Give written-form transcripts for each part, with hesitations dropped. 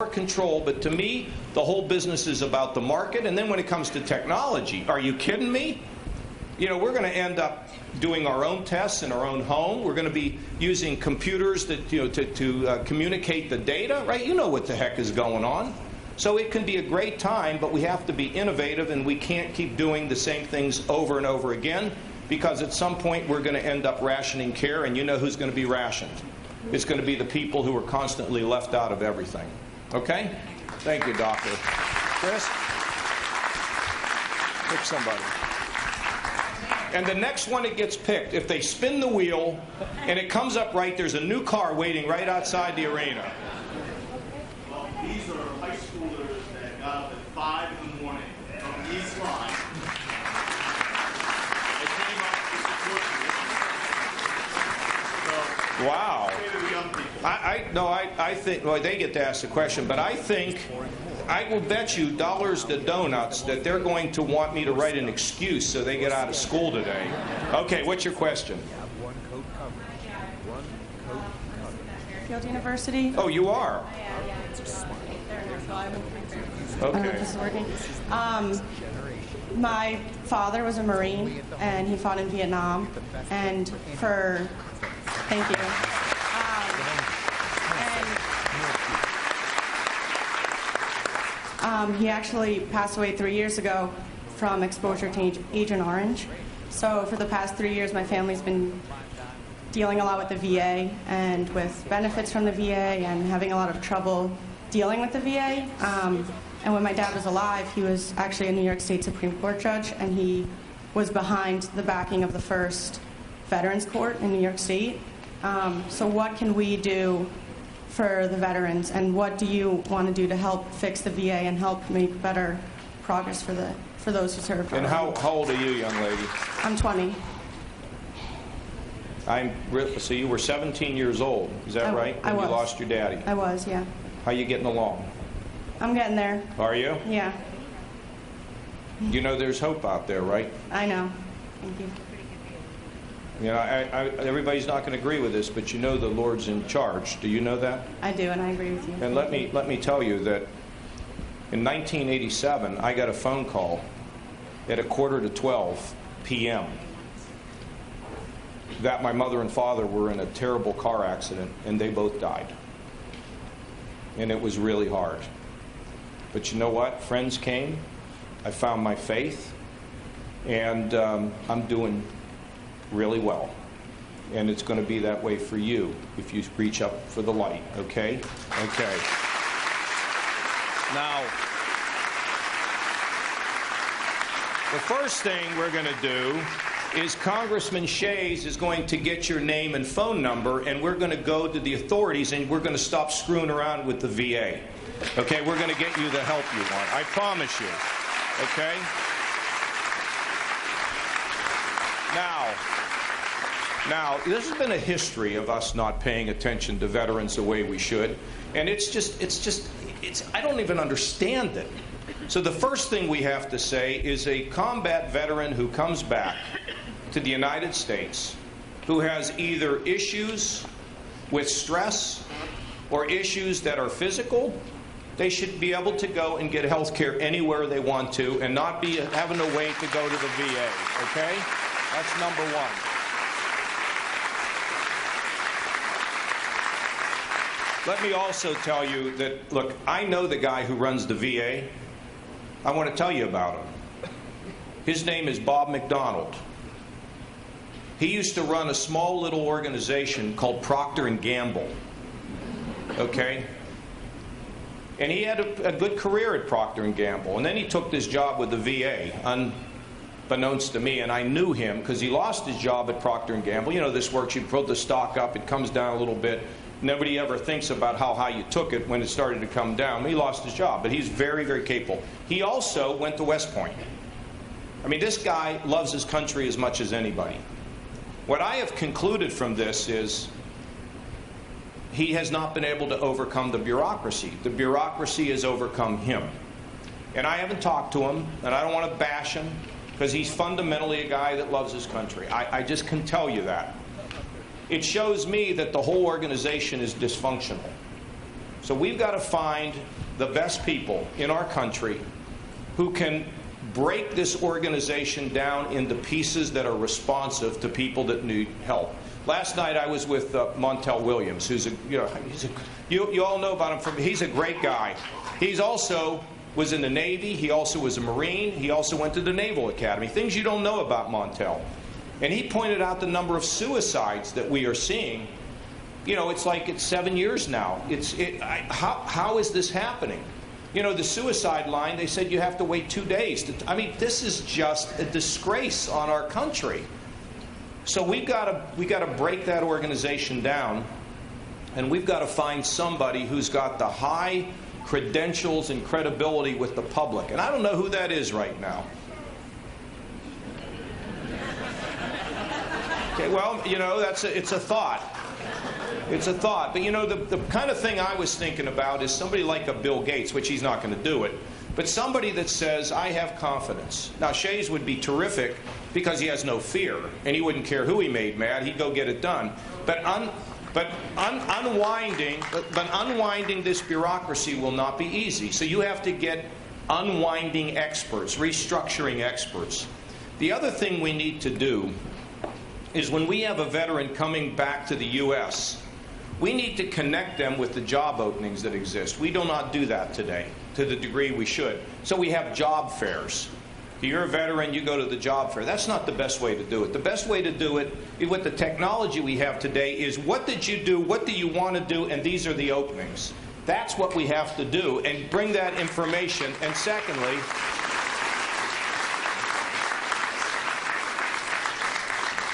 control, but to me, the whole business is about the market. And then when it comes to technology, are you kidding me? You know, we're going to end up doing our own tests in our own home. We're going to be using computers that, you know, to communicate the data, right? You know what the heck is going on. So it can be a great time, but we have to be innovative, and we can't keep doing the same things over and over again, because at some point we're going to end up rationing care, and you know who's going to be rationed. It's going to be the people who are constantly left out of everything. Okay? Thank you, Doctor. Chris? Pick somebody. And the next one that gets picked, if they spin the wheel and it comes up right, there's a new car waiting right outside the arena. Well, these are high schoolers that got up at 5 in the morning from the East Line. They came up to support you. So, wow. say to the young people. No, I think, well, they get to ask the question, but I think, I will bet you dollars to donuts that they're going to want me to write an excuse so they get out of school today. Okay, what's your question? Field University. Oh, you are? I don't know if this is working. My father was a Marine, and he fought in Vietnam. And for, thank you. He actually passed away 3 years ago from exposure to Agent Orange. So for the past 3 years, my family's been dealing a lot with the VA and with benefits from the VA and having a lot of trouble dealing with the VA. And when my dad was alive, he was actually a New York State Supreme Court judge, and he was behind the backing of the first Veterans Court in New York State. So what can we do for the veterans, and what do you want to do to help fix the VA and help make better progress for those who serve? And how old are you, young lady? I'm 20. So you were 17 years old, is that right? I When was. you lost your daddy? I was, yeah. How you getting along? I'm getting there. Are you? Yeah. You know there's hope out there, right? I know. Thank you. You know, everybody's not going to agree with this, but you know the Lord's in charge. Do you know that? I do, and I agree with you. And let me tell you that in 1987, I got a phone call at 11:45 p.m. that my mother and father were in a terrible car accident, and they both died. And it was really hard. But you know what? Friends came. I found my faith, and I'm doing really well. And it's going to be that way for you if you reach up for the light, okay? Okay. Now, the first thing we're going to do is Congressman Shays is going to get your name and phone number, and we're going to go to the authorities, and we're going to stop screwing around with the VA. Okay? We're going to get you the help you want. I promise you. Okay? Now, this has been a history of us not paying attention to veterans the way we should, and I don't even understand it. So the first thing we have to say is a combat veteran who comes back to the United States who has either issues with stress or issues that are physical, they should be able to go and get health care anywhere they want to and not be having to wait to go to the VA, okay? That's number one. Let me also tell you that, look, I know the guy who runs the VA. I want to tell you about him. His name is Bob McDonald. He used to run a small little organization called Procter & Gamble. Okay? And he had a good career at Procter & Gamble. And then he took this job with the VA, unbeknownst to me. And I knew him because he lost his job at Procter & Gamble. You know, this works. You put the stock up, it comes down a little bit. Nobody ever thinks about how high you took it when it started to come down. He lost his job, but he's very, very capable. He also went to West Point. I mean, this guy loves his country as much as anybody. What I have concluded from this is he has not been able to overcome the bureaucracy. The bureaucracy has overcome him. And I haven't talked to him, and I don't want to bash him, because he's fundamentally a guy that loves his country. I just can tell you that. It shows me that the whole organization is dysfunctional. So we've got to find the best people in our country who can break this organization down into pieces that are responsive to people that need help. Last night I was with Montel Williams, who's you all know about him. He's a great guy. He's also was in the Navy. He also was a Marine. He also went to the Naval Academy. Things you don't know about Montel. And he pointed out the number of suicides that we are seeing. You know, it's like it's 7 years now. How is this happening? You know, the suicide line, they said you have to wait 2 days. I mean, this is just a disgrace on our country. So we got to break that organization down, and we've got to find somebody who's got the high credentials and credibility with the public. And I don't know who that is right now. Okay, well, you know, it's a thought. It's a thought. But, you know, the kind of thing I was thinking about is somebody like a Bill Gates, which he's not going to do it, but somebody that says, I have confidence. Now, Shays would be terrific because he has no fear, and he wouldn't care who he made mad. He'd go get it done. But unwinding this bureaucracy will not be easy. So you have to get unwinding experts, restructuring experts. The other thing we need to do is when we have a veteran coming back to the U.S., we need to connect them with the job openings that exist. We do not do that today to the degree we should. So we have job fairs. If you're a veteran, you go to the job fair. That's not the best way to do it. The best way to do it with the technology we have today is what did you do, what do you want to do, and these are the openings. That's what we have to do, and bring that information. And secondly,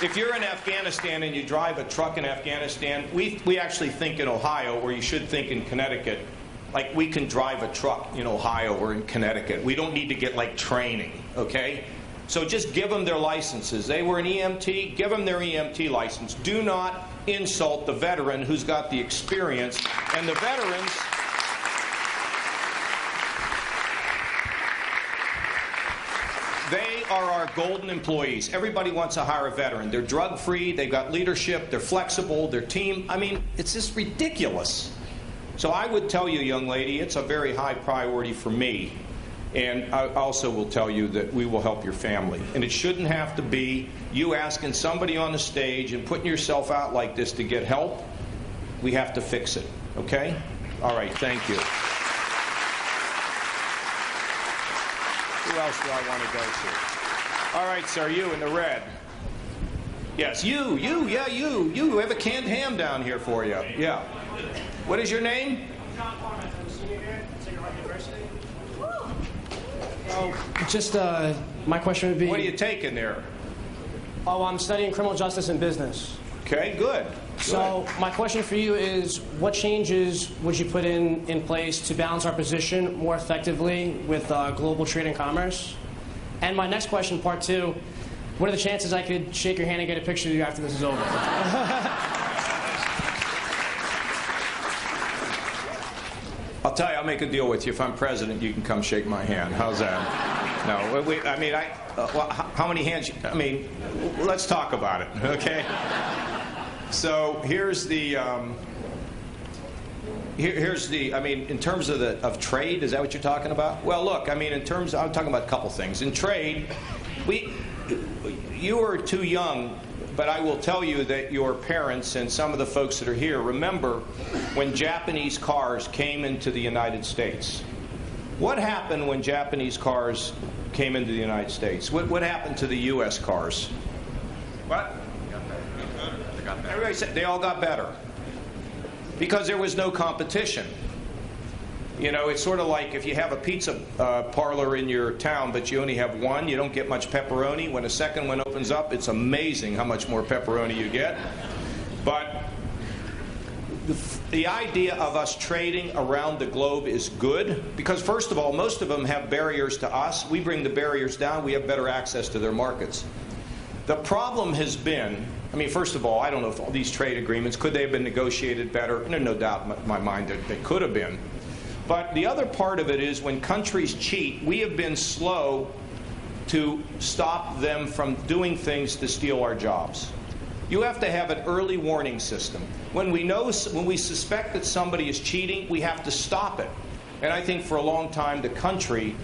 if you're in Afghanistan and you drive a truck in Afghanistan, we actually think in Ohio, or you should think in Connecticut, like we can drive a truck in Ohio or in Connecticut. We don't need to get like training, okay? So just give them their licenses. They were an EMT, give them their EMT license. Do not insult the veteran who's got the experience. And the veterans, they are our golden employees. Everybody wants to hire a veteran. They're drug-free, they've got leadership, they're flexible, their team. I mean, it's just ridiculous. So I would tell you, young lady, it's a very high priority for me. And I also will tell you that we will help your family. And it shouldn't have to be you asking somebody on the stage and putting yourself out like this to get help. We have to fix it, okay? All right, thank you. Who else do I want to go to? All right, sir, you in the red. Yes, you. We have a canned ham down here for you. Yeah. What is your name? John Farmer. I'm a senior here at Sacred Heart University. Just my question would be... What are you taking there? Oh, I'm studying criminal justice and business. Okay, good. So my question for you is, what changes would you put in place to balance our position more effectively with global trade and commerce? And my next question, part two, what are the chances I could shake your hand and get a picture of you after this is over? I'll tell you, I'll make a deal with you. If I'm president, you can come shake my hand. How's that? No, I mean, how many hands? I mean, let's talk about it, okay? So here's the, I mean, in terms of trade, is that what you're talking about? Well, look, I mean, I'm talking about a couple things. In trade, you are too young, but I will tell you that your parents and some of the folks that are here remember when Japanese cars came into the United States. What happened when Japanese cars came into the United States? What happened to the U.S. cars? What? Everybody said they all got better because there was no competition. You know, it's sort of like if you have a pizza parlor in your town, but you only have one, you don't get much pepperoni. When a second one opens up, it's amazing how much more pepperoni you get. But the idea of us trading around the globe is good because, first of all, most of them have barriers to us. We bring the barriers down. We have better access to their markets. The problem has been, I mean, first of all, I don't know if all these trade agreements, could they have been negotiated better? There's no doubt in my mind that they could have been. But the other part of it is when countries cheat, we have been slow to stop them from doing things to steal our jobs. You have to have an early warning system. When we suspect that somebody is cheating, we have to stop it. And I think for a long time the country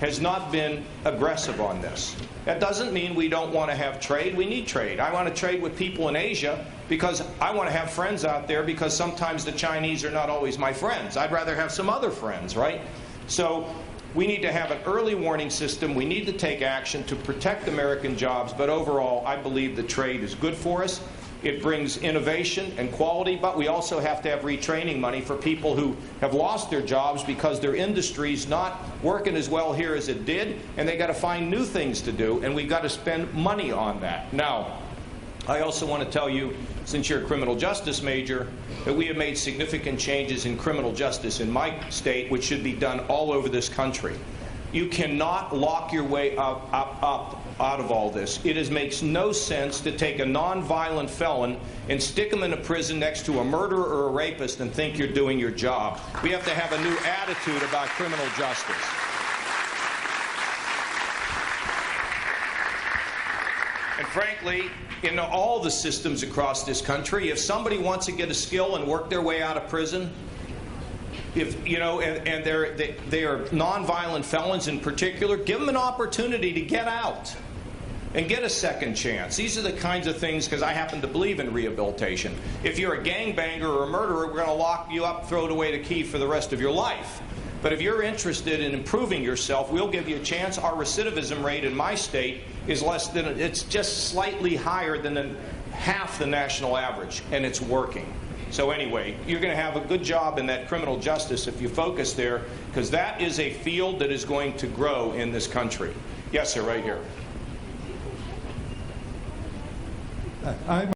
has not been aggressive on this. That doesn't mean we don't want to have trade. We need trade. I want to trade with people in Asia because I want to have friends out there, because sometimes the Chinese are not always my friends. I'd rather have some other friends, right? So we need to have an early warning system. We need to take action to protect American jobs. But overall, I believe that trade is good for us. It brings innovation and quality, but we also have to have retraining money for people who have lost their jobs because their industry's not working as well here as it did, and they got to find new things to do, and we've got to spend money on that. Now, I also want to tell you, since you're a criminal justice major, that we have made significant changes in criminal justice in my state, which should be done all over this country. You cannot lock your way out of all this. It makes no sense to take a nonviolent felon and stick him in a prison next to a murderer or a rapist and think you're doing your job. We have to have a new attitude about criminal justice. And frankly, in all the systems across this country, if somebody wants to get a skill and work their way out of prison, if you know, and they are nonviolent felons in particular, give them an opportunity to get out and get a second chance. These are the kinds of things, because I happen to believe in rehabilitation. If you're a gangbanger or a murderer, we're going to lock you up, throw away the key for the rest of your life. But if you're interested in improving yourself, we'll give you a chance. Our recidivism rate in my state is less than, it's just slightly higher than half the national average, and it's working. So anyway, you're going to have a good job in that criminal justice if you focus there, because that is a field that is going to grow in this country. Yes, sir, right here. I'm